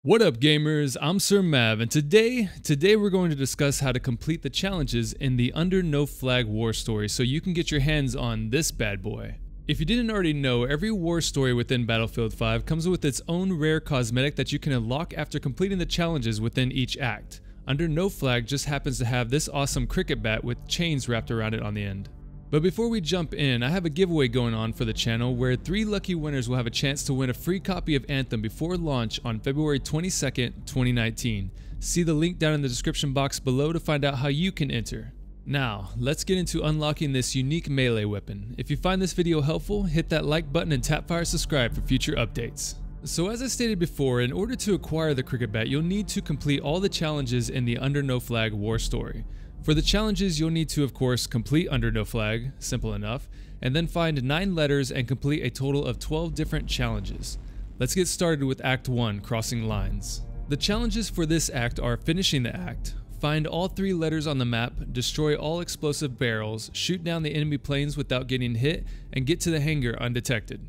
What up gamers, I'm Sir Mav, and today we're going to discuss how to complete the challenges in the Under No Flag war story so you can get your hands on this bad boy. If you didn't already know, every war story within Battlefield 5 comes with its own rare cosmetic that you can unlock after completing the challenges within each act. Under No Flag just happens to have this awesome cricket bat with chains wrapped around it on the end. But before we jump in, I have a giveaway going on for the channel where 3 lucky winners will have a chance to win a free copy of Anthem before launch on February 22nd, 2019. See the link down in the description box below to find out how you can enter. Now, let's get into unlocking this unique melee weapon. If you find this video helpful, hit that like button and tap fire subscribe for future updates. So as I stated before, in order to acquire the cricket bat, you'll need to complete all the challenges in the Under No Flag war story. For the challenges, you'll need to, of course, complete Under No Flag, simple enough, and then find 9 letters and complete a total of 12 different challenges. Let's get started with Act 1, Crossing Lines. The challenges for this act are finishing the act, find all 3 letters on the map, destroy all explosive barrels, shoot down the enemy planes without getting hit, and get to the hangar undetected.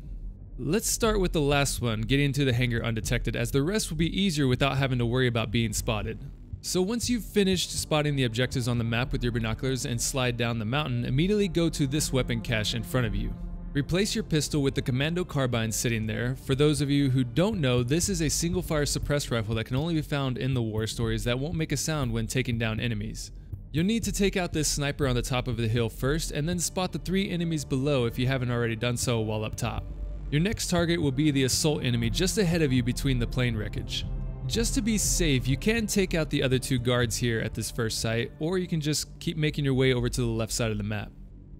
Let's start with the last one, getting to the hangar undetected, as the rest will be easier without having to worry about being spotted. So once you've finished spotting the objectives on the map with your binoculars and slide down the mountain, immediately go to this weapon cache in front of you. Replace your pistol with the commando carbine sitting there. For those of you who don't know, this is a single fire suppressed rifle that can only be found in the war stories that won't make a sound when taking down enemies. You'll need to take out this sniper on the top of the hill first and then spot the 3 enemies below if you haven't already done so while up top. Your next target will be the assault enemy just ahead of you between the plane wreckage. Just to be safe, you can take out the other 2 guards here at this first site, or you can just keep making your way over to the left side of the map.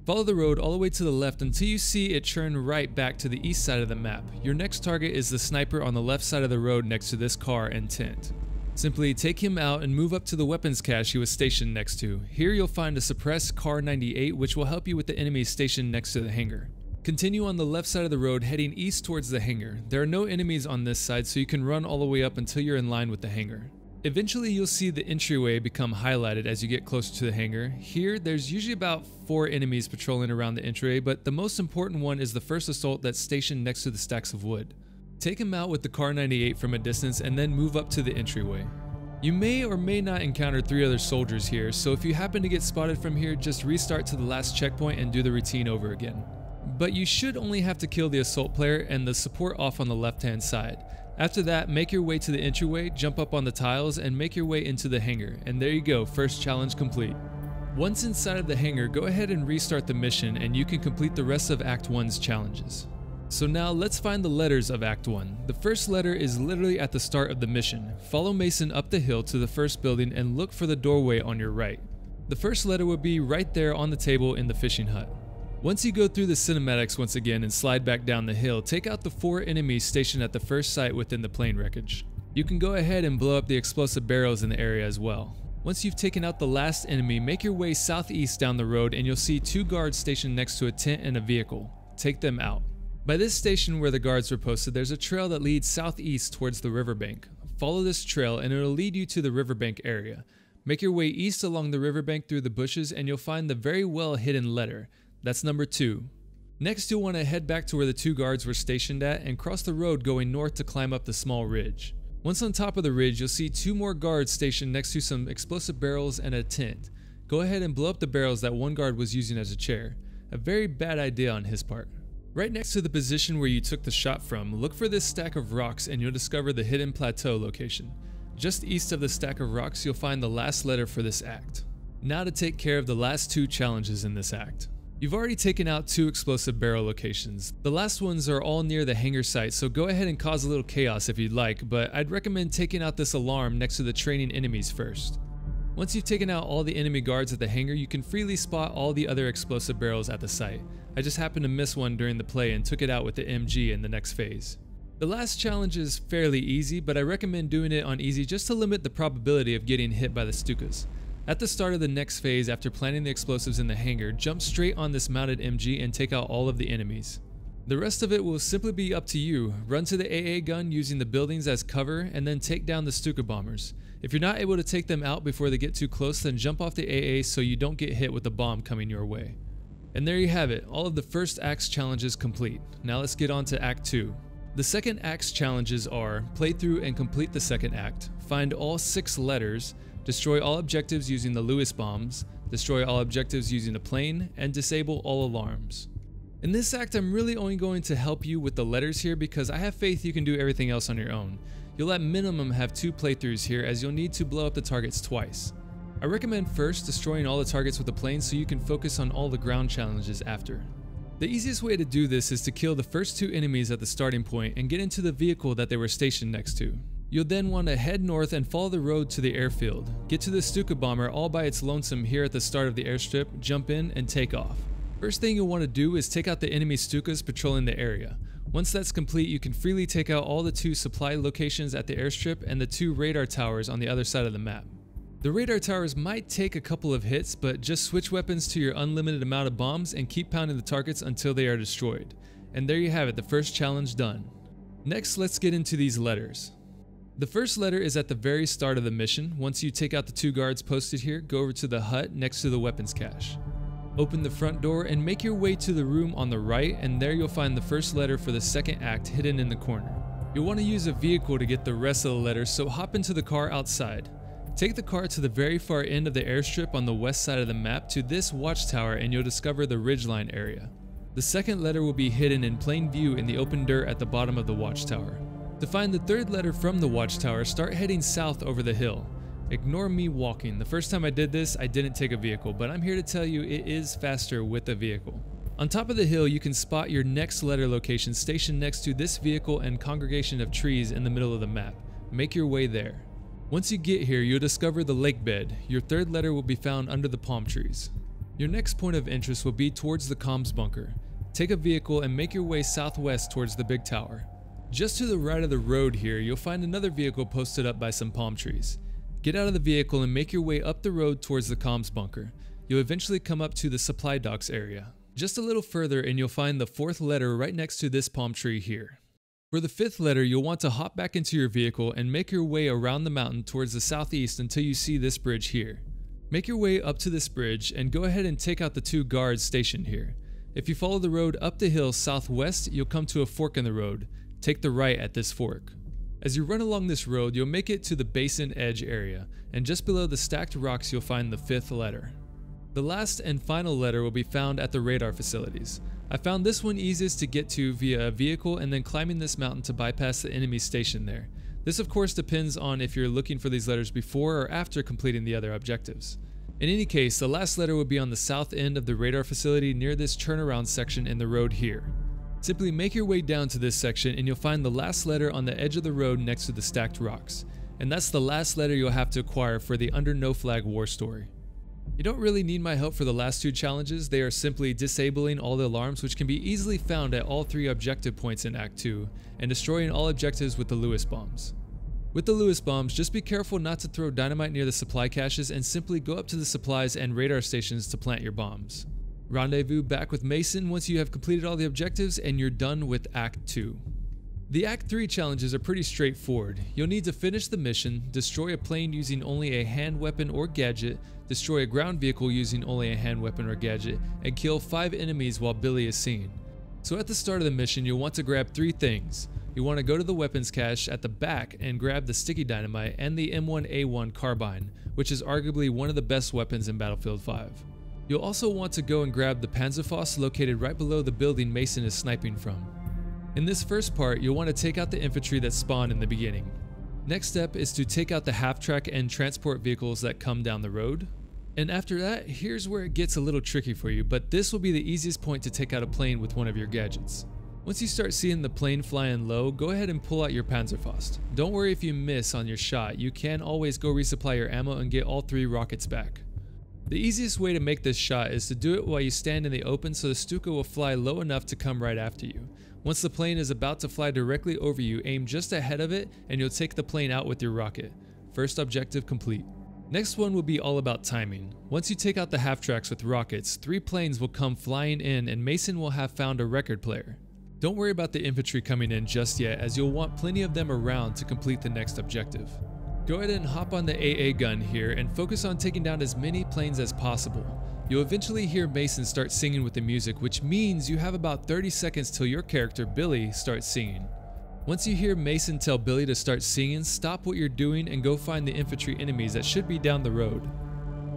Follow the road all the way to the left until you see it turn right back to the east side of the map. Your next target is the sniper on the left side of the road next to this car and tent. Simply take him out and move up to the weapons cache he was stationed next to. Here you'll find a suppressed Car 98 which will help you with the enemies stationed next to the hangar. Continue on the left side of the road heading east towards the hangar. There are no enemies on this side, so you can run all the way up until you're in line with the hangar. Eventually you'll see the entryway become highlighted as you get closer to the hangar. Here there's usually about 4 enemies patrolling around the entryway, but the most important one is the first assault that's stationed next to the stacks of wood. Take him out with the Car 98 from a distance and then move up to the entryway. You may or may not encounter 3 other soldiers here, so if you happen to get spotted from here, just restart to the last checkpoint and do the routine over again. But you should only have to kill the assault player and the support off on the left hand side. After that, make your way to the entryway, jump up on the tiles, and make your way into the hangar. And there you go, first challenge complete. Once inside of the hangar, go ahead and restart the mission and you can complete the rest of Act 1's challenges. So now let's find the letters of Act 1. The first letter is literally at the start of the mission. Follow Mason up the hill to the first building and look for the doorway on your right. The first letter will be right there on the table in the fishing hut. Once you go through the cinematics once again and slide back down the hill, take out the 4 enemies stationed at the first site within the plane wreckage. You can go ahead and blow up the explosive barrels in the area as well. Once you've taken out the last enemy, make your way southeast down the road and you'll see 2 guards stationed next to a tent and a vehicle. Take them out. By this station where the guards were posted, there's a trail that leads southeast towards the riverbank. Follow this trail and it'll lead you to the riverbank area. Make your way east along the riverbank through the bushes and you'll find the very well hidden letter. That's number 2. Next you'll want to head back to where the 2 guards were stationed at and cross the road going north to climb up the small ridge. Once on top of the ridge, you'll see 2 more guards stationed next to some explosive barrels and a tent. Go ahead and blow up the barrels that one guard was using as a chair. A very bad idea on his part. Right next to the position where you took the shot from, look for this stack of rocks and you'll discover the hidden plateau location. Just east of the stack of rocks, you'll find the last letter for this act. Now to take care of the last 2 challenges in this act. You've already taken out 2 explosive barrel locations. The last ones are all near the hangar site, so go ahead and cause a little chaos if you'd like, but I'd recommend taking out this alarm next to the training enemies first. Once you've taken out all the enemy guards at the hangar, you can freely spot all the other explosive barrels at the site. I just happened to miss one during the play and took it out with the MG in the next phase. The last challenge is fairly easy, but I recommend doing it on easy just to limit the probability of getting hit by the Stukas. At the start of the next phase, after planting the explosives in the hangar, jump straight on this mounted MG and take out all of the enemies. The rest of it will simply be up to you. Run to the AA gun using the buildings as cover and then take down the Stuka bombers. If you're not able to take them out before they get too close, then jump off the AA so you don't get hit with a bomb coming your way. And there you have it, all of the first act's challenges complete. Now let's get on to Act 2. The second act's challenges are play through and complete the second act, find all 6 letters, destroy all objectives using the Lewis bombs, destroy all objectives using a plane, and disable all alarms. In this act, I'm really only going to help you with the letters here because I have faith you can do everything else on your own. You'll at minimum have 2 playthroughs here as you'll need to blow up the targets twice. I recommend first destroying all the targets with the plane so you can focus on all the ground challenges after. The easiest way to do this is to kill the first 2 enemies at the starting point and get into the vehicle that they were stationed next to. You'll then want to head north and follow the road to the airfield. Get to the Stuka bomber all by its lonesome here at the start of the airstrip, jump in, and take off. First thing you'll want to do is take out the enemy Stukas patrolling the area. Once that's complete, you can freely take out all the 2 supply locations at the airstrip and the 2 radar towers on the other side of the map. The radar towers might take a couple of hits, but just switch weapons to your unlimited amount of bombs and keep pounding the targets until they are destroyed. And there you have it, the first challenge done. Next, let's get into these letters. The first letter is at the very start of the mission. Once you take out the 2 guards posted here, go over to the hut next to the weapons cache. Open the front door and make your way to the room on the right, and there you'll find the first letter for the second act hidden in the corner. You'll want to use a vehicle to get the rest of the letters, so hop into the car outside. Take the car to the very far end of the airstrip on the west side of the map to this watchtower and you'll discover the ridgeline area. The second letter will be hidden in plain view in the open dirt at the bottom of the watchtower. To find the third letter from the watchtower, start heading south over the hill. Ignore me walking. The first time I did this, I didn't take a vehicle, but I'm here to tell you it is faster with a vehicle. On top of the hill, you can spot your next letter location stationed next to this vehicle and congregation of trees in the middle of the map. Make your way there. Once you get here, you'll discover the lake bed. Your third letter will be found under the palm trees. Your next point of interest will be towards the comms bunker. Take a vehicle and make your way southwest towards the big tower. Just to the right of the road here, you'll find another vehicle posted up by some palm trees. Get out of the vehicle and make your way up the road towards the comms bunker. You'll eventually come up to the supply docks area. Just a little further and you'll find the 4th letter right next to this palm tree here. For the 5th letter, you'll want to hop back into your vehicle and make your way around the mountain towards the southeast until you see this bridge here. Make your way up to this bridge and go ahead and take out the 2 guards stationed here. If you follow the road up the hill southwest, you'll come to a fork in the road. Take the right at this fork. As you run along this road, you'll make it to the basin edge area, and just below the stacked rocks you'll find the 5th letter. The last and final letter will be found at the radar facilities. I found this one easiest to get to via a vehicle and then climbing this mountain to bypass the enemy station there. This of course depends on if you're looking for these letters before or after completing the other objectives. In any case, the last letter will be on the south end of the radar facility near this turnaround section in the road here. Simply make your way down to this section and you'll find the last letter on the edge of the road next to the stacked rocks. And that's the last letter you'll have to acquire for the Under No Flag war story. You don't really need my help for the last 2 challenges. They are simply disabling all the alarms, which can be easily found at all 3 objective points in Act 2, and destroying all objectives with the Lewis bombs. With the Lewis bombs, just be careful not to throw dynamite near the supply caches and simply go up to the supplies and radar stations to plant your bombs. Rendezvous back with Mason once you have completed all the objectives and you're done with Act 2. The Act 3 challenges are pretty straightforward. You'll need to finish the mission, destroy a plane using only a hand weapon or gadget, destroy a ground vehicle using only a hand weapon or gadget, and kill 5 enemies while Billy is seen. So at the start of the mission, you'll want to grab 3 things. You want to go to the weapons cache at the back and grab the sticky dynamite and the M1A1 carbine, which is arguably one of the best weapons in Battlefield 5. You'll also want to go and grab the Panzerfaust located right below the building Mason is sniping from. In this first part, you'll want to take out the infantry that spawned in the beginning. Next step is to take out the half-track and transport vehicles that come down the road. And after that, here's where it gets a little tricky for you, but this will be the easiest point to take out a plane with one of your gadgets. Once you start seeing the plane flying low, go ahead and pull out your Panzerfaust. Don't worry if you miss on your shot, you can always go resupply your ammo and get all 3 rockets back. The easiest way to make this shot is to do it while you stand in the open so the Stuka will fly low enough to come right after you. Once the plane is about to fly directly over you, aim just ahead of it and you'll take the plane out with your rocket. First objective complete. Next one will be all about timing. Once you take out the half-tracks with rockets, 3 planes will come flying in and Mason will have found a record player. Don't worry about the infantry coming in just yet, as you'll want plenty of them around to complete the next objective. Go ahead and hop on the AA gun here and focus on taking down as many planes as possible. You'll eventually hear Mason start singing with the music, which means you have about 30 seconds till your character, Billy, starts singing. Once you hear Mason tell Billy to start singing, stop what you're doing and go find the infantry enemies that should be down the road.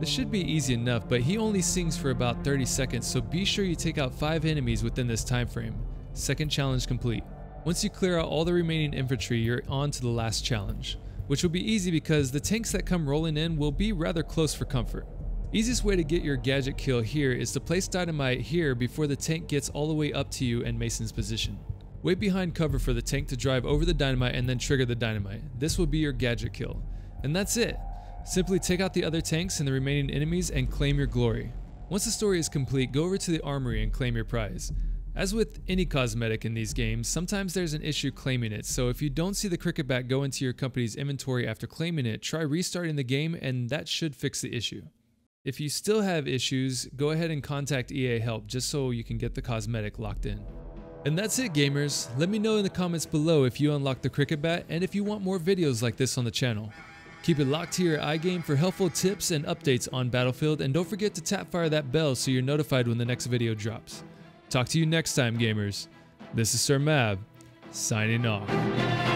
This should be easy enough, but he only sings for about 30 seconds, so be sure you take out 5 enemies within this time frame. Second challenge complete. Once you clear out all the remaining infantry, you're on to the last challenge, which will be easy because the tanks that come rolling in will be rather close for comfort. Easiest way to get your gadget kill here is to place dynamite here before the tank gets all the way up to you and Mason's position. Wait behind cover for the tank to drive over the dynamite and then trigger the dynamite. This will be your gadget kill. And that's it. Simply take out the other tanks and the remaining enemies and claim your glory. Once the story is complete, go over to the armory and claim your prize. As with any cosmetic in these games, sometimes there's an issue claiming it, so if you don't see the cricket bat go into your company's inventory after claiming it, try restarting the game and that should fix the issue. If you still have issues, go ahead and contact EA Help just so you can get the cosmetic locked in. And that's it, gamers. Let me know in the comments below if you unlocked the cricket bat and if you want more videos like this on the channel. Keep it locked to your iGame for helpful tips and updates on Battlefield, and don't forget to tap fire that bell so you're notified when the next video drops. Talk to you next time, gamers. This is Sir Mav, signing off.